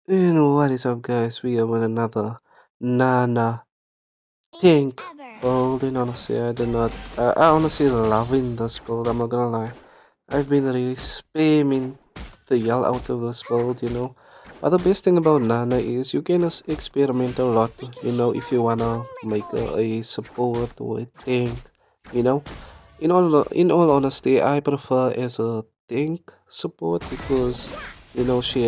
What is up, guys? We are with another Nana Ain't Think ever. build. And honestly, I did not. I honestly loving this build. I'm not gonna lie. I've been really spamming the yell out of this build, But the best thing about Nana is you can experiment a lot, We can hang if out you in the wanna moonlit make a forest. support or a tank, you know. In all honesty, I prefer as a tank support because she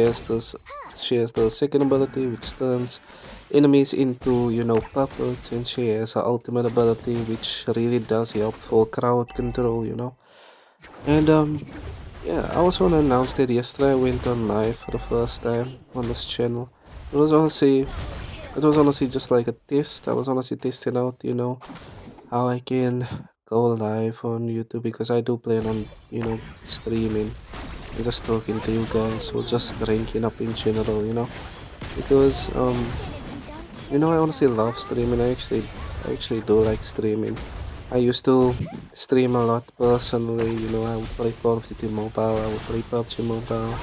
has the second ability which turns enemies into puppets, and she has her ultimate ability which really does help for crowd control. And yeah, I was wanna announce that yesterday I went on live for the first time on this channel. It was honestly it was honestly just like a test. I was honestly testing out, how I can go live on YouTube because I do plan on, streaming and just talking to you guys or just ranking up in general. Because I honestly love streaming. I actually do like streaming. I used to stream a lot personally, I would play Call of Duty Mobile, I would play PUBG Mobile,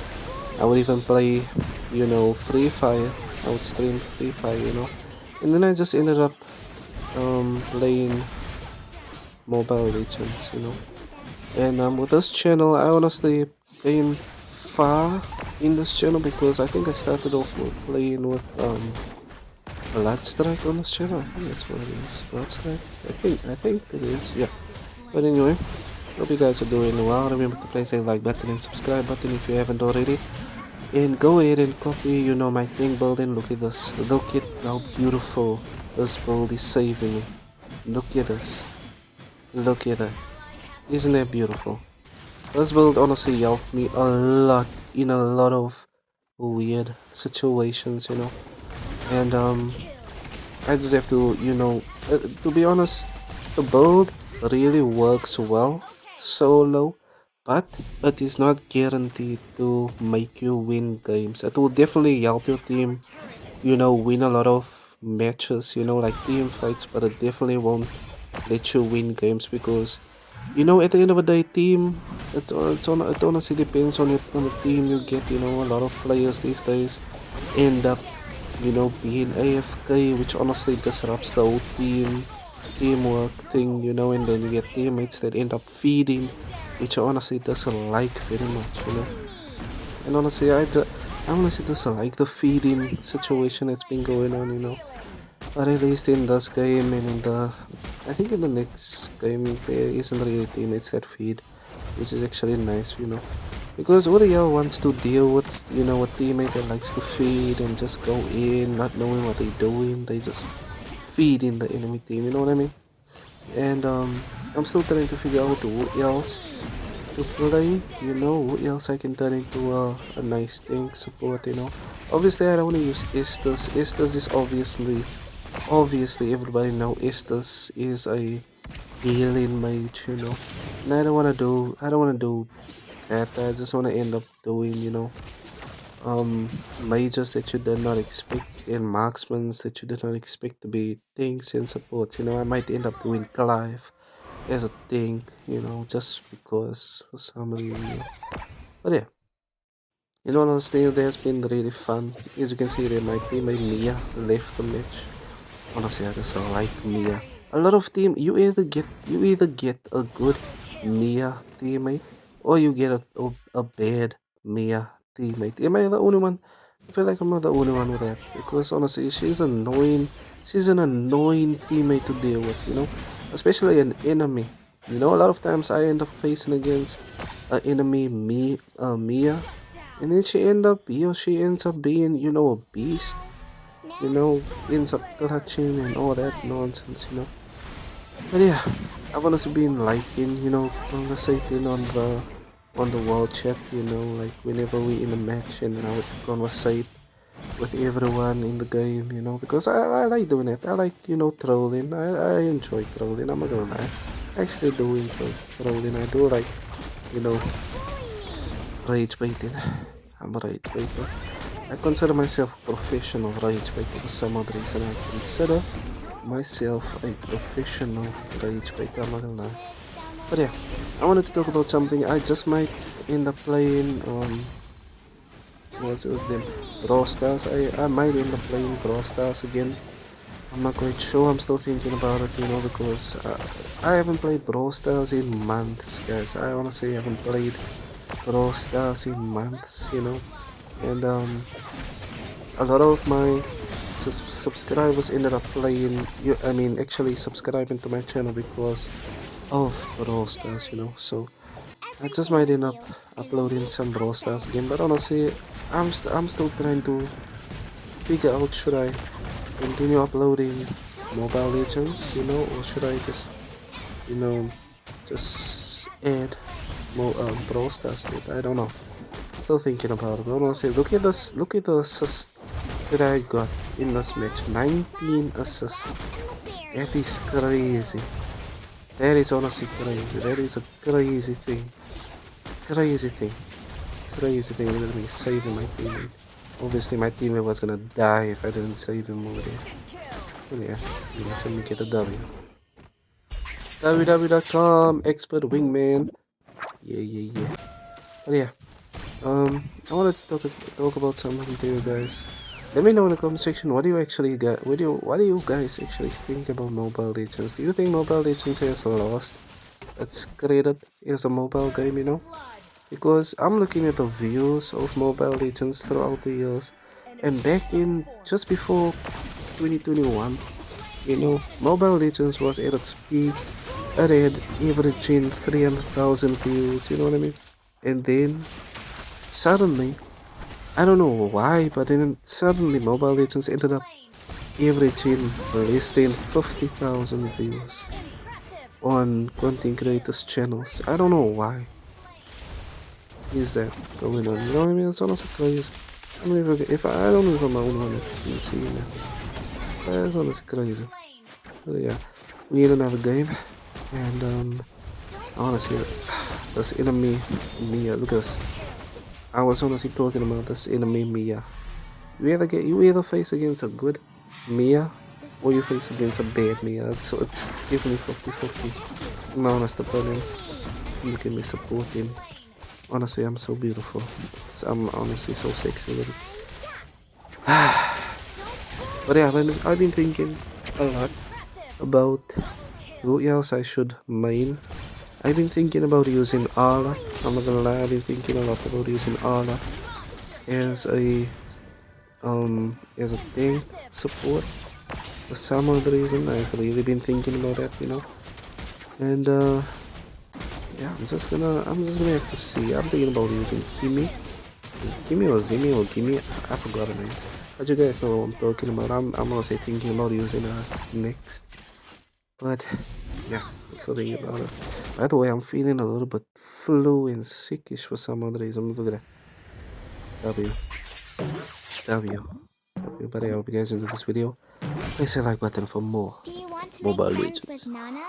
I would even play, Free Fire. I would stream Free Fire. And then I just ended up playing Mobile Legends. And with this channel, I honestly came far in this channel because I think I started off with playing with Bloodstrike on this channel. I think that's what it is. Bloodstrike. I think it is. Yeah. But anyway, hope you guys are doing well. Remember to place a like button and subscribe button if you haven't already. And go ahead and copy, my thing building. Look at this. Look at how beautiful this build is saving me. Look at this. Look at that. Isn't that beautiful? This build honestly helped me a lot in a lot of weird situations. And I just have to, to be honest, the build really works well solo, but it is not guaranteed to make you win games. It will definitely help your team, win a lot of matches, like team fights, but it definitely won't let you win games because at the end of the day, team, it honestly depends on the team you get. A lot of players these days end up being AFK, which honestly disrupts the whole teamwork thing. And then you get teammates that end up feeding, which I honestly doesn't like very much. And honestly, I honestly doesn't like the feeding situation that's been going on. But at least in this game and I think in the next game there isn't really teammates that feed, which is actually nice. Because who the hell wants to deal with, a teammate that likes to feed and just go in, not knowing what they're doing, they just feed in the enemy team, you know what I mean? And I'm still trying to figure out who else to play, who else I can turn into a nice tank support. Obviously I don't want to use Estes. Estes is obviously everybody know Estes is a healing mage. And I don't wanna do that. I just wanna end up doing, mages that you did not expect and marksmen that you did not expect to be tanks and supports. I might end up doing Clive as a tank, just because for some reason. But yeah, honestly, it has been really fun. As you can see there, my teammate Mia left the match. Honestly, I just like Mia. A lot of team, you either get a good Mia teammate or you get a bad Mia teammate. Am I the only one? I feel like I'm not the only one with that because honestly, she's annoying. She's an annoying teammate to deal with. Especially an enemy. A lot of times I end up facing against an enemy, Mia, and then she ends up being, a beast, ends up clutching and all that nonsense. But yeah, I've honestly been liking, conversating on the wall chat, like whenever we in a match and then I would conversate with everyone in the game, because I like doing it. I like, trolling. I enjoy trolling, I'm not gonna lie. I actually do enjoy trolling. I do like, you know, rage baiting. I'm a rage baiter. I consider myself a professional rage baiter for some odd reason. I consider myself a professional rage baiter, I'm not gonna lie. But yeah, I wanted to talk about something I just might end up playing what's it them? Brawl Stars. I might end up playing Brawl Stars again. I'm not quite sure. I'm still thinking about it, you know, because I haven't played Brawl Stars in months, guys. I honestly haven't played Brawl Stars in months, you know, and a lot of my subscribers ended up playing. I mean, actually subscribing to my channel because of Brawl Stars, you know. So I just might end up uploading some Brawl Stars again. But honestly, I'm still trying to figure out, should I continue uploading Mobile Legends, you know, or should I just, you know, just add more Brawl Stars to it? I don't know. Still thinking about it. But honestly, look at the assists that I got in this match. 19 assists. That is crazy. That is honestly crazy. That is a crazy thing. Crazy thing. Crazy thing. Look at me saving my teammate. Obviously, my teammate was gonna die if I didn't save him over there. But yeah, let me get a W. www.com expert wingman. Yeah. But yeah, I wanted to talk about something to you guys. Let me know in the comment section, what do you actually get? What do you guys actually think about Mobile Legends? Do you think Mobile Legends has lost its created as a mobile game? You know, because I'm looking at the views of Mobile Legends throughout the years, and back in just before 2021, you know, Mobile Legends was at its peak. It had averaging 300,000 views. You know what I mean? And then suddenly, I don't know why, but then suddenly Mobile Legends ended up averaging less than 50,000 views on content creators' channels. I don't know why is that going on. You know what I mean? It's honestly crazy. I don't even if I don't even know when it's been seeing it. That's honestly crazy. But yeah, we in another game, and honestly, this enemy Mia. Look at this. I was honestly talking about this enemy Mia. You either face against a good Mia or you face against a bad Mia. It's definitely 50-50. My honest opinion. Look at me supporting. Honestly, I'm so beautiful. So I'm honestly so sexy with it. But yeah, I've been thinking a lot about who else I should main. I've been thinking about using Arla. I'm not gonna lie, I've been thinking a lot about using Arla as a tank support. For some odd reason, I've really been thinking about that, you know. And yeah, I'm just gonna have to see. I'm thinking about using Kimmy or Zimmy or Gimme. I forgot her name. But you guys know what I'm talking about. I'm also thinking about using her next. But yeah, that's the thing about it. By the way, I'm feeling a little bit flu and sickish for some odd reason. Look at that. W. But I hope you guys enjoyed this video. Please hit the like button for more Do you want to make Mobile friends Legends. with Nana?